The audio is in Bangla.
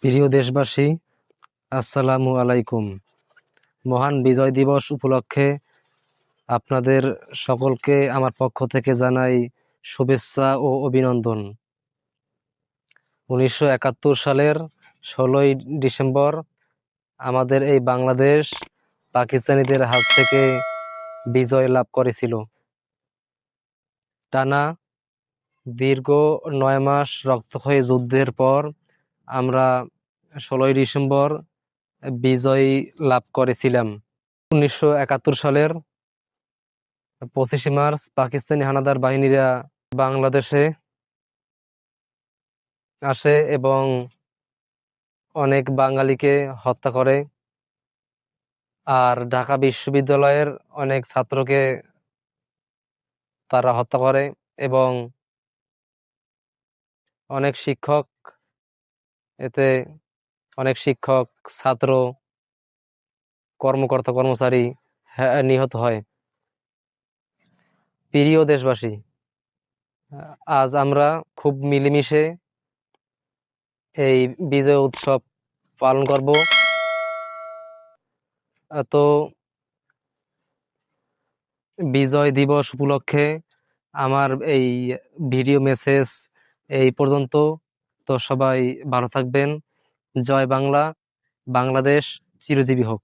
প্রিয় দেশবাসী, আসসালামু আলাইকুম। মহান বিজয় দিবস উপলক্ষে আপনাদের সকলকে আমার পক্ষ থেকে জানাই শুভেচ্ছা ও অভিনন্দন। 1971 সালের 16ই ডিসেম্বর আমাদের এই বাংলাদেশ পাকিস্তানিদের হাত থেকে বিজয় লাভ করেছিল। টানা দীর্ঘ 9 মাস রক্তক্ষয়ী যুদ্ধের পর আমরা 16ই ডিসেম্বর বিজয় লাভ করেছিলাম। 1971 সালের 25শে মার্চ পাকিস্তানি হানাদার বাহিনীরা বাংলাদেশে আসে এবং অনেক বাঙালিকে হত্যা করে, আর ঢাকা বিশ্ববিদ্যালয়ের অনেক ছাত্রকে তারা হত্যা করে এবং অনেক শিক্ষক এতে অনেক শিক্ষক, ছাত্র, কর্মকর্তা, কর্মচারী নিহত হয়। প্রিয় দেশবাসী, আজ আমরা খুব মিলেমিশে এই বিজয় উৎসব পালন করব। তো বিজয় দিবস উপলক্ষে আমার এই ভিডিও মেসেজ এই পর্যন্ত। তো সবাই ভালো থাকবেন। জয় বাংলা, বাংলাদেশ চিরজীবী হোক।